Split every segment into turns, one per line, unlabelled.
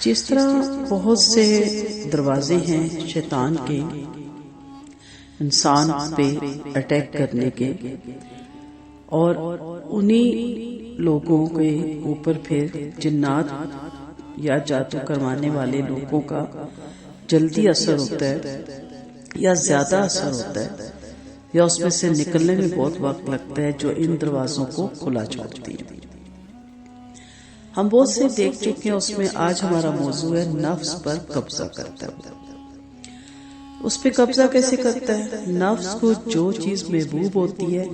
جس طرح بہت سے دروازے ہیں شیطان کے انسان پہ اٹیک کرنے کے، اور انہی لوگوں کے اوپر پھر جنات یا جادو کروانے والے لوگوں کا جلدی اثر ہوتا ہے یا زیادہ اثر ہوتا ہے، یا اس میں سے نکلنے میں بہت وقت لگتا ہے، جو ان دروازوں کو کھلا چھوڑتی ہے۔ ہم بہت سے دیکھ چکے ہیں، اس میں آج ہمارا موضوع ہے نفس پر قبضہ کرتا ہے۔ اس پہ قبضہ کیسے کرتا ہے؟ نفس کو جو چیز محبوب ہوتی ہے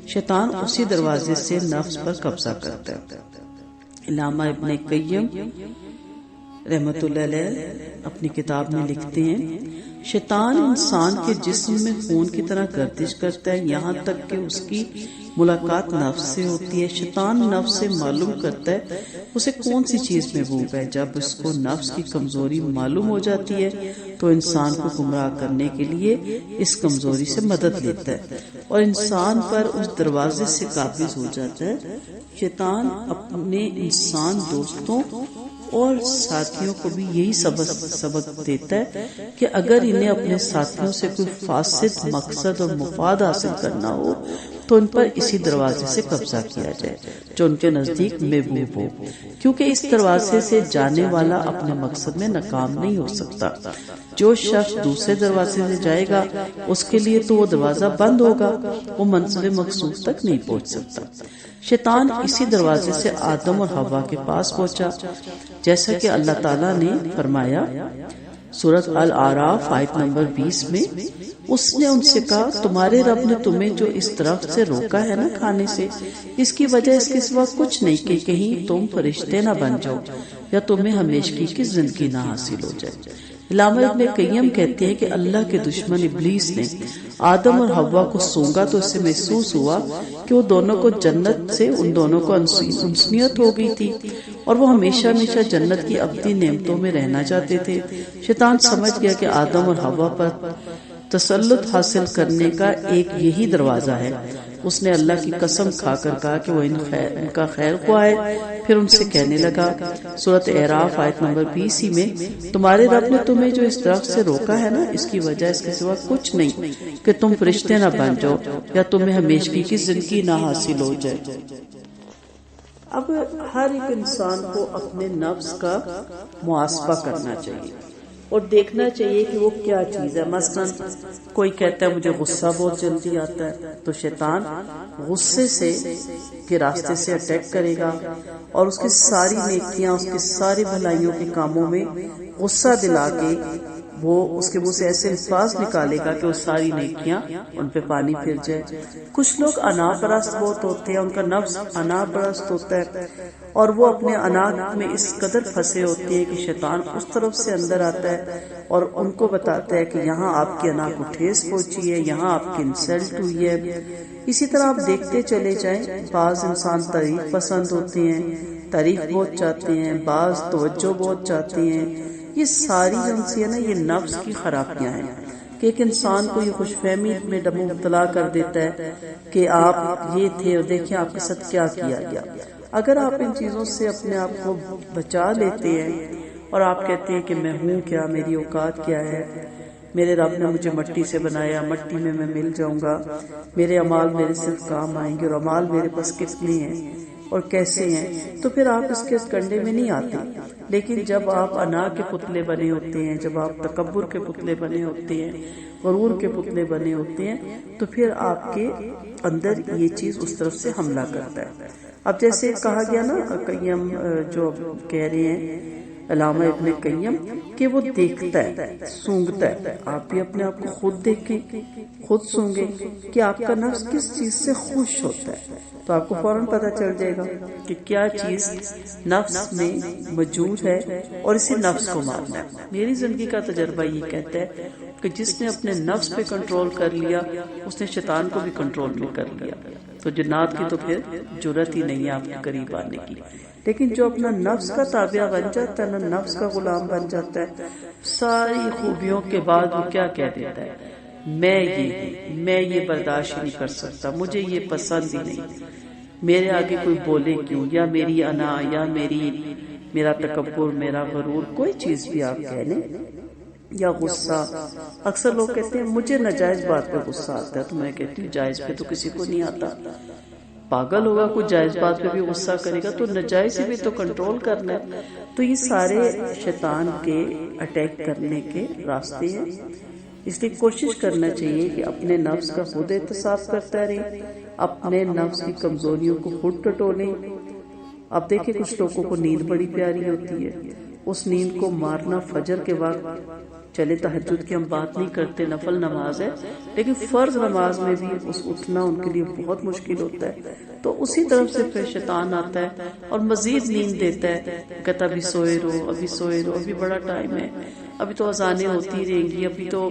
شیطان اسی دروازے سے نفس پر قبضہ کرتا ہے۔ علامہ ابن قیم رحمت اللہ علیہ اپنی کتاب میں لکھتے ہیں، شیطان انسان کے جسم میں خون کی طرح گردش کرتا ہے یہاں تک کہ اس کی ملاقات نفس سے ہوتی ہے۔ شیطان نفس سے معلوم کرتا ہے اسے کون سی چیز محبوب ہے۔ جب اس کو نفس کی کمزوری معلوم ہو جاتی ہے تو انسان کو گمراہ کرنے کے لیے اس کمزوری سے مدد لیتا ہے اور انسان پر اس دروازے سے قابض ہو جاتا ہے۔ شیطان اپنے انسان دوستوں اور ساتھیوں کو بھی یہی سبق دیتا ہے کہ اگر انہیں اپنے ساتھیوں سے کوئی فاسد مقصد اور مفاد حاصل کرنا ہو تو ان پر اسی دروازے سے قبضہ کیا جائے جو ان کے نزدیک محبوب ہو، کیونکہ اس دروازے سے جانے والا اپنے مقصد میں ناکام نہیں ہو سکتا۔ جو شخص دوسرے دروازے سے جائے گا اس کے لیے تو وہ دروازہ بند ہوگا، وہ منزل مقصود تک نہیں پہنچ سکتا۔ شیطان اسی دروازے سے آدم اور حوا کے پاس پہنچا، جیسا کہ اللہ تعالیٰ نے فرمایا سورۃ الاعراف آیت نمبر 20 میں، اس نے ان سے کہا تمہارے رب نے تمہیں جو اس درخت سے روکا ہے نا کھانے سے، اس کی وجہ اس کے سوا کچھ نہیں کہ کہیں تم فرشتے نہ بن جاؤ یا تمہیں ہمیشگی کی زندگی نہ حاصل ہو جائے۔ علامہ ابن قیم کہتے ہیں کہ اللہ کے دشمن ابلیس نے آدم اور حوا کو سونگا تو اسے محسوس ہوا کہ وہ دونوں کو جنت سے ان دونوں کو انسانیت ہو گئی تھی اور وہ ہمیشہ ہمیشہ جنت کی ابدی نعمتوں میں رہنا چاہتے تھے۔ شیطان سمجھ گیا کہ آدم اور حوا پر تسلط حاصل کرنے کا ایک یہی دروازہ ہے۔ اس نے اللہ کی قسم کھا کر کہا کہ وہ ان کا خیر خواہ ہے، پھر ان سے کہنے لگا سورۃ اعراف آیت نمبر 20 میں، تمہارے رب نے تمہیں جو اس درخت سے روکا ہے نا، اس کی وجہ اس کے سوا کچھ نہیں کہ تم فرشتے نہ بن جاؤ یا تمہیں ہمیشگی کی زندگی نہ حاصل ہو جائے۔ اب ہر ایک انسان کو اپنے نفس کا محاسبہ کرنا چاہیے اور دیکھنا چاہیے کہ وہ کیا چیز ہے۔ مثلا کوئی کہتا ہے مجھے غصہ بہت جلدی آتا ہے، تو شیطان غصے سے کے راستے سے اٹیک کرے گا اور اس کی ساری نیکیاں، اس کی ساری بھلائیوں کے کاموں میں غصہ دلا کے وہ اس کے منہ سے ایسے الفاظ نکالے گا کہ وہ ساری نیکیاں ان پہ پانی پھر جائے۔ کچھ لوگ انا پرست بہت ہوتے ہیں، ان کا نفس انا پرست ہوتا ہے اور وہ اپنے انا میں اس قدر پھنسے ہوتے ہیں کہ شیطان اس طرف سے اندر آتا ہے اور ان کو بتاتا ہے کہ یہاں آپ کی انا کو ٹھیس پہنچی ہے، یہاں آپ کی انسلٹ ہوئی ہے۔ اسی طرح آپ دیکھتے چلے جائیں، بعض انسان تعریف پسند ہوتے ہیں، تعریف بہت چاہتے ہیں، بعض توجہ بہت چاہتے ہیں۔ یہ ساری جو ہے نا، یہ نفس کی خرابیاں ہیں کہ ایک انسان کو یہ خوش فہمی میں مبتلا کر دیتا ہے کہ آپ یہ تھے اور دیکھیں آپ کے ساتھ کیا کیا گیا۔ اگر آپ ان چیزوں سے اپنے آپ کو بچا لیتے ہیں اور آپ کہتے ہیں کہ میں ہوں کیا، میری اوقات کیا ہے، میرے رب نے مجھے مٹی سے بنایا، مٹی میں میں مل جاؤں گا، میرے اعمال میرے صرف کام آئیں گے اور اعمال میرے پاس کتنے ہیں اور کیسے ہیں، تو پھر آپ اس کے کنڈے میں نہیں آتے۔ لیکن جب آپ انا کے پتلے بنے ہوتے ہیں، جب آپ تکبر کے پتلے بنے ہوتے ہیں، غرور کے پتلے بنے ہوتے ہیں، تو پھر آپ کے اندر یہ چیز اس طرف سے حملہ کرتا ہے۔ اب جیسے کہا گیا نا، قیم جو کہہ رہے ہیں علامہ ابن قیم کہ وہ دیکھتا ہے، سونگتا ہے۔ آپ بھی اپنے آپ کو خود دیکھیں، خود سونگیں کہ آپ کا نفس کس چیز سے خوش ہوتا ہے، تو آپ کو فوراً پتہ چل جائے گا کہ کیا چیز نفس میں موجود ہے اور اسی نفس کو مارنا ہے۔ میری زندگی کا تجربہ یہ کہتا ہے کہ جس نے اپنے نفس پہ کنٹرول کر لیا، اس نے شیطان کو بھی کنٹرول میں کر لیا، تو جنات کی تو پھر جرات ہی نہیں ہے آپ کے قریب آنے کی۔ لیکن جو اپنا نفس کا تابع بن جاتا ہے نا، نفس کا غلام بن جاتا ہے، ساری خوبیوں کے بعد وہ کیا کہہ دیتا ہے، میں یہ برداشت نہیں کر سکتا، مجھے یہ پسند ہی نہیں، میرے آگے کوئی بولے کیوں، یا میری انا یا میری میرا تکبر، میرا غرور، کوئی چیز بھی آپ کہہ لیں، یا غصہ. اکثر لوگ کہتے ہیں مجھے ناجائز بات پہ غصہ آتا ہے، تو میں کہتی ہوں جائز پہ تو کسی کو نہیں آتا. پاگل ہوگا کوئی جائز بات پہ بھی غصہ کرے گا، تو ناجائز بھی تو کنٹرول کرنا ہے. تو یہ سارے شیطان کے اٹیک کرنے کے راستے ہیں. اس لیے کوشش کرنا چاہیے کہ اپنے نفس کا خود احتساب کرتا رہے، اپنے نفس کی کمزوریوں کو خود ٹٹولیں. اب دیکھیں کچھ لوگوں کو نیند بڑی پیاری ہوتی ہے، اس نیند کو مارنا فجر کے وقت. چلے تہجد کی ہم بات نہیں کرتے، نفل نماز ہے، لیکن فرض نماز میں بھی اٹھنا ان کے لیے بہت مشکل ہوتا ہے. تو اسی طرف سے پھر شیطان آتا ہے اور مزید نیند دیتا ہے، کہتا ابھی سوئے رہو، ابھی سوئے رہو، ابھی بڑا ٹائم ہے، ابھی تو اذانیں ہوتی رہیں گی، ابھی تو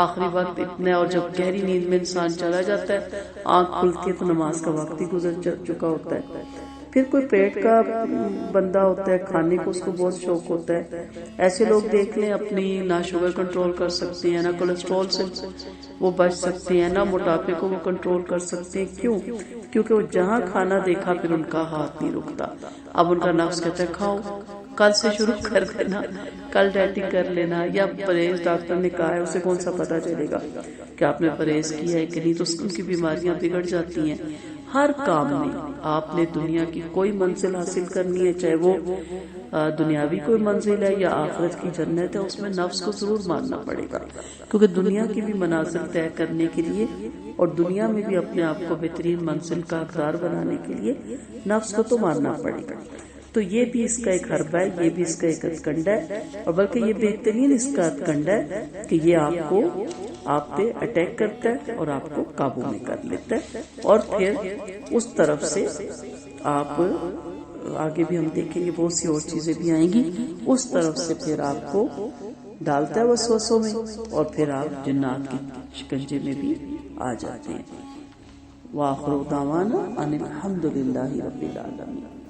آخری وقت اتنا ہے. اور جب گہری نیند میں انسان چلا جاتا ہے، آنکھ کھلتی ہے تو نماز کا وقت ہی گزر چکا ہوتا ہے. پھر کوئی پیٹ کا بندہ ہوتا ہے، کھانے کو اس کو بہت شوق ہوتا ہے. ایسے لوگ دیکھ لیں اپنی نہ شوگر کنٹرول کر سکتے ہیں، نہ کولیسٹرول سے وہ بچ سکتے ہیں، نہ موٹاپے کو وہ کنٹرول کر سکتے ہیں. کیوں؟ کیونکہ وہ جہاں کھانا دیکھا پھر ان کا ہاتھ نہیں رکتا. اب ان کا نفس کہتا ہے کھاؤ، کل سے شروع کر دینا، کل ڈائٹنگ کر لینا، یا پرہیز ڈاکٹر نے کہا ہے، اسے کون سا پتا چلے گا کہ آپ نے پرہیز کیا ہے کہ نہیں. تو ان کی بیماریاں بگڑ جاتی ہیں. ہر کام میں آپ نے دنیا کی کوئی منزل حاصل کرنی ہے، چاہے وہ دنیاوی کوئی منزل ہے یا آخرت کی جنت ہے، اس میں نفس کو ضرور ماننا پڑے گا. کیونکہ دنیا کی بھی منازل طے کرنے کے لیے اور دنیا میں بھی اپنے آپ کو بہترین منزل کا حقدار بنانے کے لیے نفس کو تو ماننا پڑے گا. تو یہ بھی اس کا ایک حربہ ہے، یہ بھی اس کا ایک ہتھکنڈہ ہے، اور بلکہ یہ بہترین اس کا ہتھکنڈہ ہے کہ یہ آپ پہ اٹیک کرتا ہے اور آپ کو قابو میں کر لیتا ہے. اور پھر اس طرف سے آپ آگے بھی ہم دیکھیں گے بہت سی اور چیزیں بھی آئیں گی، اس طرف سے پھر آپ کو ڈالتا ہے وسوسوں میں، اور پھر آپ جنات کے شکنجے میں بھی آ جاتے ہیں. وآخر دعوانا ان الحمد للہ رب العالمین.